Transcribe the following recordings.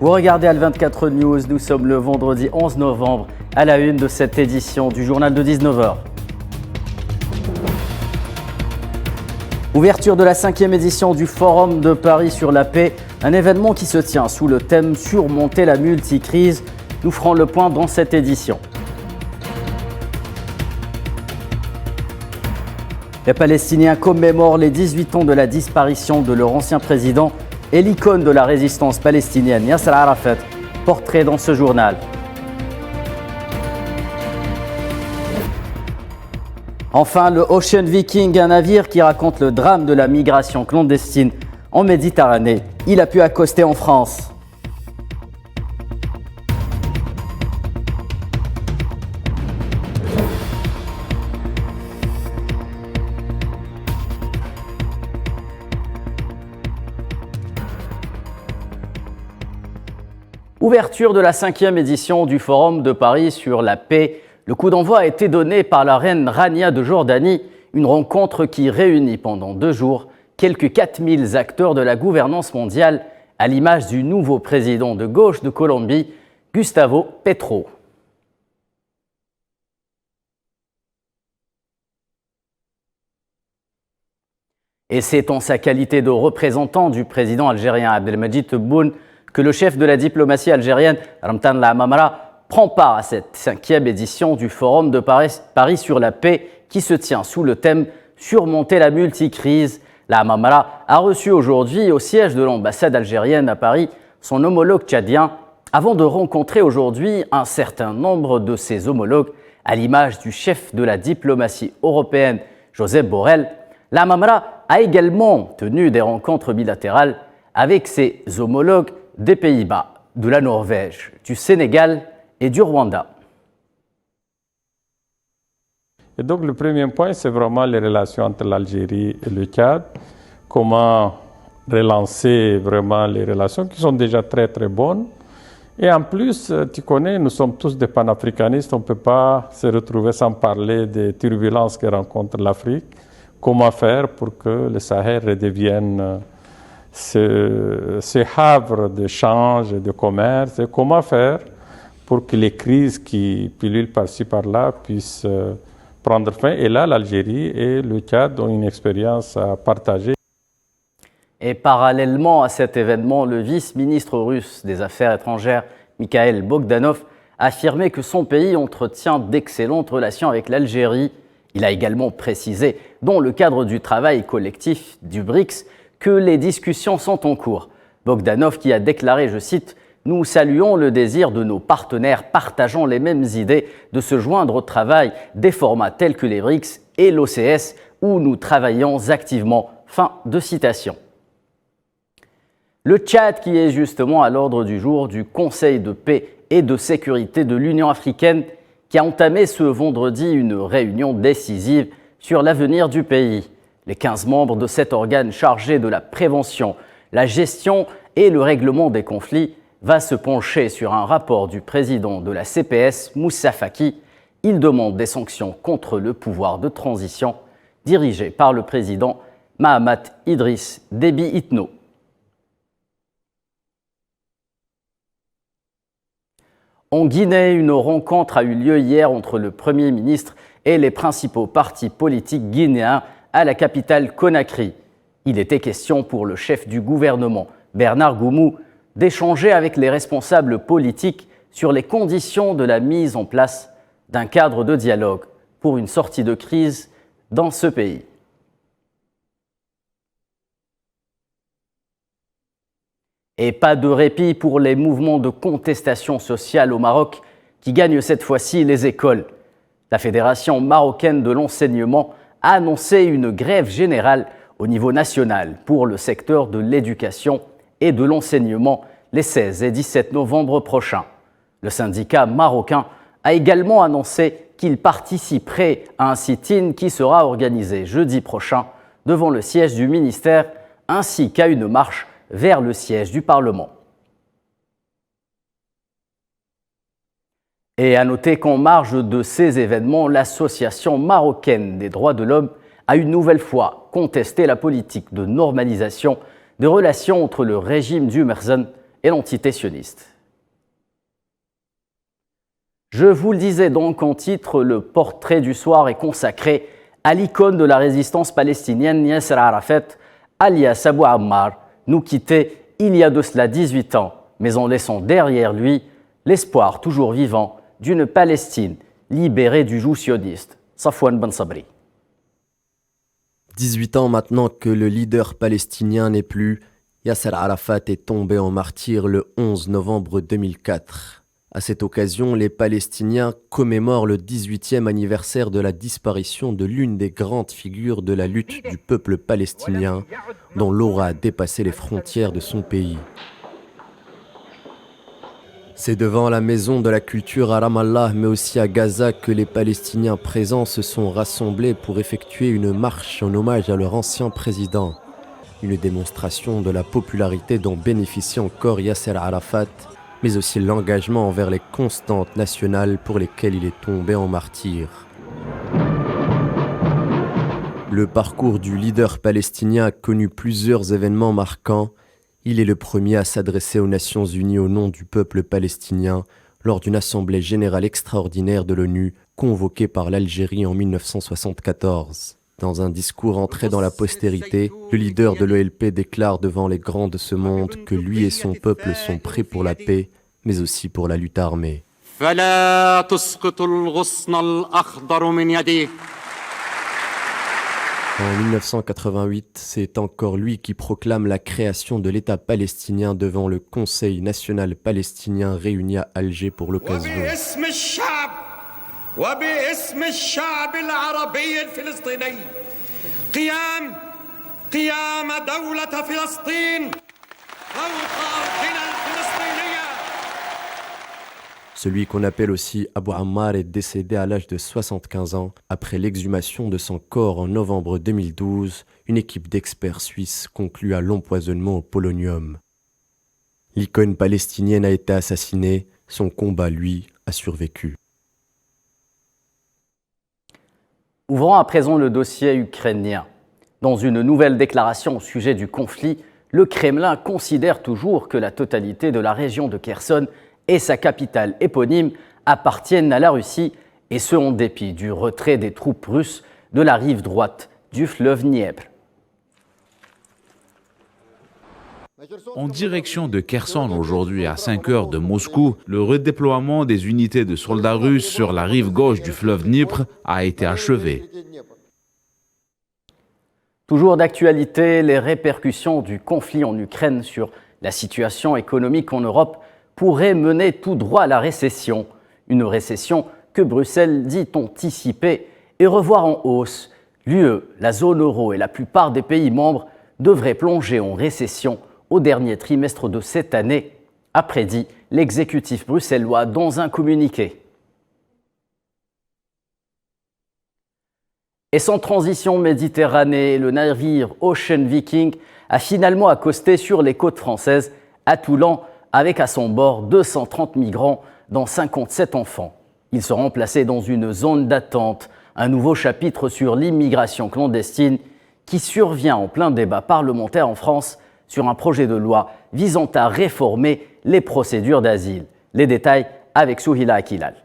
Vous regardez Al24 News, nous sommes le vendredi 11 novembre à la une de cette édition du journal de 19h. Ouverture de la 5e édition du Forum de Paris sur la paix, un événement qui se tient sous le thème « Surmonter la multicrise ». Nous ferons le point dans cette édition. Les Palestiniens commémorent les 18 ans de la disparition de leur ancien président et l'icône de la résistance palestinienne, Yasser Arafat, portrait dans ce journal. Enfin, le Ocean Viking, un navire qui raconte le drame de la migration clandestine en Méditerranée. Il a pu accoster en France. Ouverture de la 5e édition du Forum de Paris sur la paix. Le coup d'envoi a été donné par la reine Rania de Jordanie, une rencontre qui réunit pendant 2 jours quelques 4000 acteurs de la gouvernance mondiale, à l'image du nouveau président de gauche de Colombie, Gustavo Petro. Et c'est en sa qualité de représentant du président algérien Abdelmadjid Tebboune que le chef de la diplomatie algérienne, Ramtan Lamamra, prend part à cette 5e édition du Forum de Paris sur la paix qui se tient sous le thème « Surmonter la multicrise ». Lamamra a reçu aujourd'hui au siège de l'ambassade algérienne à Paris son homologue tchadien avant de rencontrer aujourd'hui un certain nombre de ses homologues à l'image du chef de la diplomatie européenne, Josep Borrell. Lamamra a également tenu des rencontres bilatérales avec ses homologues des Pays-Bas, de la Norvège, du Sénégal et du Rwanda. Et donc le premier point, c'est vraiment les relations entre l'Algérie et le Tchad. Comment relancer vraiment les relations qui sont déjà très très bonnes. Et en plus, tu connais, nous sommes tous des panafricanistes, on ne peut pas se retrouver sans parler des turbulences que rencontre l'Afrique. Comment faire pour que le Sahel redevienne ce havre de change et de commerce, et comment faire pour que les crises qui pullulent par-ci par-là puissent prendre fin. Et là, l'Algérie et le Tchad ont une expérience à partager. Et parallèlement à cet événement, le vice-ministre russe des Affaires étrangères, Mikhail Bogdanov, a affirmé que son pays entretient d'excellentes relations avec l'Algérie. Il a également précisé, dans le cadre du travail collectif du BRICS, que les discussions sont en cours. Bogdanov qui a déclaré, je cite, « Nous saluons le désir de nos partenaires partageant les mêmes idées de se joindre au travail des formats tels que les BRICS et l'OCS où nous travaillons activement. » Fin de citation. Le Tchad qui est justement à l'ordre du jour du Conseil de paix et de sécurité de l'Union africaine qui a entamé ce vendredi une réunion décisive sur l'avenir du pays. Les 15 membres de cet organe chargé de la prévention, la gestion et le règlement des conflits va se pencher sur un rapport du président de la CPS, Moussa Faki. Il demande des sanctions contre le pouvoir de transition dirigé par le président Mahamat Idriss Déby Itno. En Guinée, une rencontre a eu lieu hier entre le Premier ministre et les principaux partis politiques guinéens à la capitale Conakry. Il était question pour le chef du gouvernement, Bernard Goumou, d'échanger avec les responsables politiques sur les conditions de la mise en place d'un cadre de dialogue pour une sortie de crise dans ce pays. Et pas de répit pour les mouvements de contestation sociale au Maroc qui gagnent cette fois-ci les écoles. La Fédération marocaine de l'enseignement a annoncé une grève générale au niveau national pour le secteur de l'éducation et de l'enseignement les 16 et 17 novembre prochains. Le syndicat marocain a également annoncé qu'il participerait à un sit-in qui sera organisé jeudi prochain devant le siège du ministère ainsi qu'à une marche vers le siège du Parlement. Et à noter qu'en marge de ces événements, l'Association marocaine des droits de l'homme a une nouvelle fois contesté la politique de normalisation des relations entre le régime du Merzen et l'entité sioniste. Je vous le disais donc en titre, le portrait du soir est consacré à l'icône de la résistance palestinienne Yasser Arafat, alias Abu Ammar, nous quittait il y a de cela 18 ans, mais en laissant derrière lui l'espoir toujours vivant d'une Palestine libérée du joug sioniste. Safwan Ben Sabri. 18 ans maintenant que le leader palestinien n'est plus, Yasser Arafat est tombé en martyr le 11 novembre 2004. À cette occasion, les Palestiniens commémorent le 18e anniversaire de la disparition de l'une des grandes figures de la lutte du peuple palestinien, dont l'aura a dépassé les frontières de son pays. C'est devant la maison de la culture à Ramallah, mais aussi à Gaza, que les Palestiniens présents se sont rassemblés pour effectuer une marche en hommage à leur ancien président. Une démonstration de la popularité dont bénéficie encore Yasser Arafat, mais aussi l'engagement envers les constantes nationales pour lesquelles il est tombé en martyr. Le parcours du leader palestinien a connu plusieurs événements marquants. Il est le premier à s'adresser aux Nations Unies au nom du peuple palestinien lors d'une assemblée générale extraordinaire de l'ONU convoquée par l'Algérie en 1974. Dans un discours entré dans la postérité, le leader de l'OLP déclare devant les grands de ce monde que lui et son peuple sont prêts pour la paix, mais aussi pour la lutte armée. En 1988, c'est encore lui qui proclame la création de l'État palestinien devant le Conseil national palestinien réuni à Alger pour l'occasion. Celui qu'on appelle aussi Abu Ammar est décédé à l'âge de 75 ans après l'exhumation de son corps en novembre 2012. Une équipe d'experts suisses conclut à l'empoisonnement au polonium. L'icône palestinienne a été assassinée, son combat, lui, a survécu. Ouvrons à présent le dossier ukrainien. Dans une nouvelle déclaration au sujet du conflit, le Kremlin considère toujours que la totalité de la région de Kherson et sa capitale éponyme appartiennent à la Russie, et ce en dépit du retrait des troupes russes de la rive droite du fleuve Dniepr. En direction de Kherson aujourd'hui à 5 heures de Moscou, le redéploiement des unités de soldats russes sur la rive gauche du fleuve Dniepr a été achevé. Toujours d'actualité, les répercussions du conflit en Ukraine sur la situation économique en Europe pourraient mener tout droit à la récession. Une récession que Bruxelles dit anticiper et revoir en hausse. L'UE, la zone euro et la plupart des pays membres devraient plonger en récession au dernier trimestre de cette année, a prédit l'exécutif bruxellois dans un communiqué. Et sans transition Méditerranée, le navire Ocean Viking a finalement accosté sur les côtes françaises à Toulon avec à son bord 230 migrants dont 57 enfants. Ils seront placés dans une zone d'attente, un nouveau chapitre sur l'immigration clandestine qui survient en plein débat parlementaire en France sur un projet de loi visant à réformer les procédures d'asile. Les détails avec Souhila Akilal.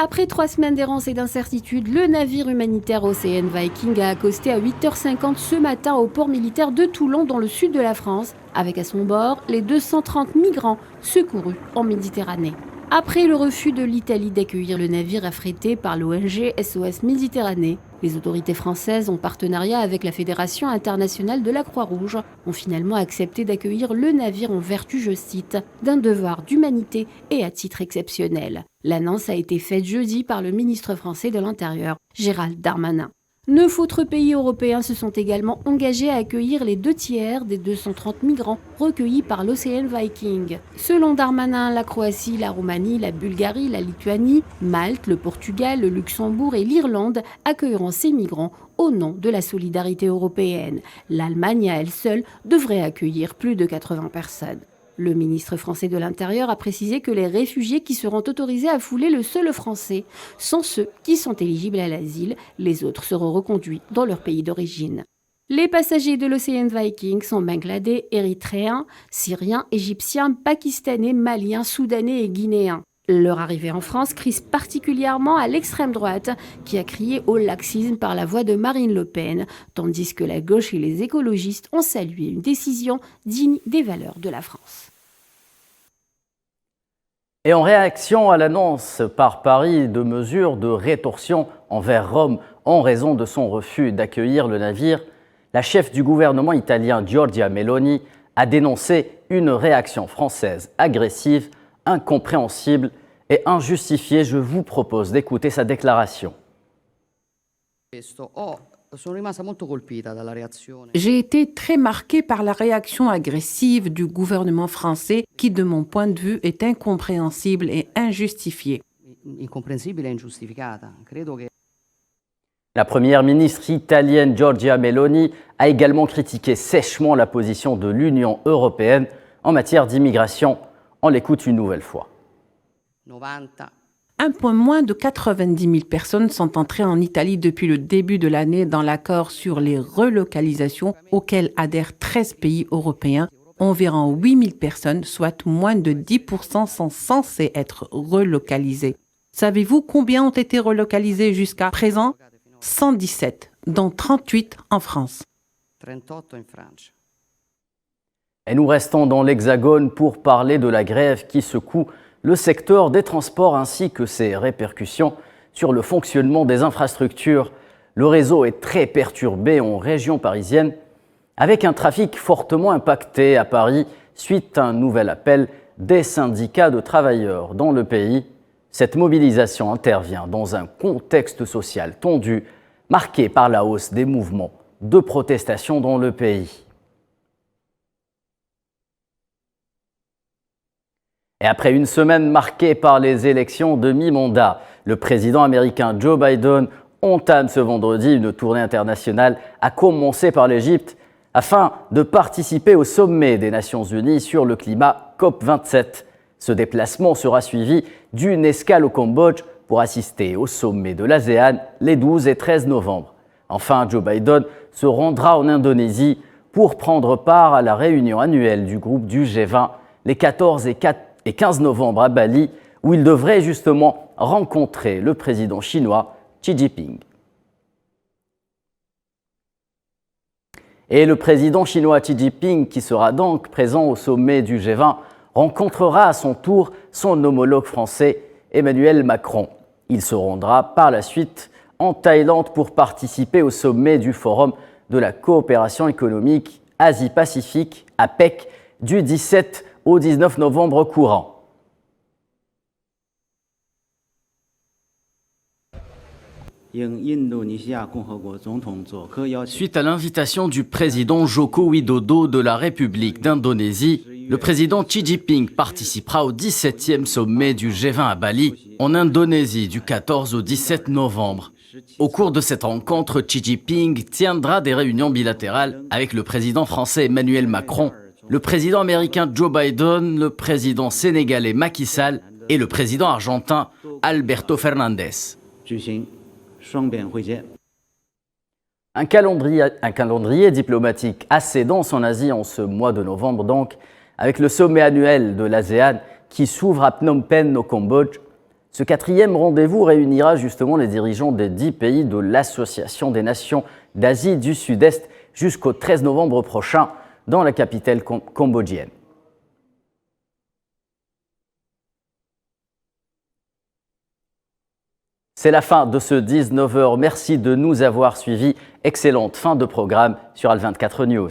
Après 3 semaines d'errance et d'incertitude, le navire humanitaire Ocean Viking a accosté à 8h50 ce matin au port militaire de Toulon dans le sud de la France, avec à son bord les 230 migrants secourus en Méditerranée. Après le refus de l'Italie d'accueillir le navire affrété par l'ONG SOS Méditerranée, les autorités françaises, en partenariat avec la Fédération internationale de la Croix-Rouge, ont finalement accepté d'accueillir le navire en vertu, je cite, d'un devoir d'humanité et à titre exceptionnel. L'annonce a été faite jeudi par le ministre français de l'Intérieur, Gérald Darmanin. 9 autres pays européens se sont également engagés à accueillir les 2/3 des 230 migrants recueillis par l'Ocean Viking. Selon Darmanin, la Croatie, la Roumanie, la Bulgarie, la Lituanie, Malte, le Portugal, le Luxembourg et l'Irlande accueilleront ces migrants au nom de la solidarité européenne. L'Allemagne, à elle seule, devrait accueillir plus de 80 personnes. Le ministre français de l'Intérieur a précisé que les réfugiés qui seront autorisés à fouler le sol français sont ceux qui sont éligibles à l'asile. Les autres seront reconduits dans leur pays d'origine. Les passagers de l'Ocean Viking sont bangladais, érythréens, syriens, égyptiens, pakistanais, maliens, soudanais et guinéens. Leur arrivée en France crispe particulièrement à l'extrême droite, qui a crié au laxisme par la voix de Marine Le Pen, tandis que la gauche et les écologistes ont salué une décision digne des valeurs de la France. Et en réaction à l'annonce par Paris de mesures de rétorsion envers Rome en raison de son refus d'accueillir le navire, la chef du gouvernement italien Giorgia Meloni a dénoncé une réaction française agressive, incompréhensible et injustifiée. Je vous propose d'écouter sa déclaration. J'ai été très marquée par la réaction agressive du gouvernement français qui, de mon point de vue, est incompréhensible et injustifiée. La première ministre italienne Giorgia Meloni a également critiqué sèchement la position de l'Union européenne en matière d'immigration. On l'écoute une nouvelle fois. Un peu moins de 90 000 personnes sont entrées en Italie depuis le début de l'année dans l'accord sur les relocalisations auquel adhèrent 13 pays européens. Environ 8 000 personnes, soit moins de 10%, sont censées être relocalisées. Savez-vous combien ont été relocalisés jusqu'à présent? 117, dont 38 en France. Et nous restons dans l'Hexagone pour parler de la grève qui secoue le secteur des transports ainsi que ses répercussions sur le fonctionnement des infrastructures. Le réseau est très perturbé en région parisienne, avec un trafic fortement impacté à Paris suite à un nouvel appel des syndicats de travailleurs dans le pays. Cette mobilisation intervient dans un contexte social tendu, marqué par la hausse des mouvements de protestation dans le pays. Et après une semaine marquée par les élections de mi-mandat, le président américain Joe Biden entame ce vendredi une tournée internationale, à commencer par l'Égypte, afin de participer au sommet des Nations Unies sur le climat COP27. Ce déplacement sera suivi d'une escale au Cambodge pour assister au sommet de l'ASEAN les 12 et 13 novembre. Enfin, Joe Biden se rendra en Indonésie pour prendre part à la réunion annuelle du groupe du G20 les 14 et 15 novembre à Bali, où il devrait justement rencontrer le président chinois Xi Jinping. Et le président chinois Xi Jinping, qui sera donc présent au sommet du G20, rencontrera à son tour son homologue français Emmanuel Macron. Il se rendra par la suite en Thaïlande pour participer au sommet du Forum de la coopération économique Asie-Pacifique, APEC, du 17 au 19 novembre courant. Suite à l'invitation du président Joko Widodo de la République d'Indonésie, le président Xi Jinping participera au 17e sommet du G20 à Bali, en Indonésie, du 14 au 17 novembre. Au cours de cette rencontre, Xi Jinping tiendra des réunions bilatérales avec le président français Emmanuel Macron, le président américain Joe Biden, le président sénégalais Macky Sall et le président argentin Alberto Fernandez. Un calendrier diplomatique assez dense en Asie en ce mois de novembre donc, avec le sommet annuel de l'ASEAN qui s'ouvre à Phnom Penh au Cambodge. Ce 4e rendez-vous réunira justement les dirigeants des 10 pays de l'Association des Nations d'Asie du Sud-Est jusqu'au 13 novembre prochain dans la capitale cambodgienne. C'est la fin de ce 19h. Merci de nous avoir suivis. Excellente fin de programme sur Al24 News.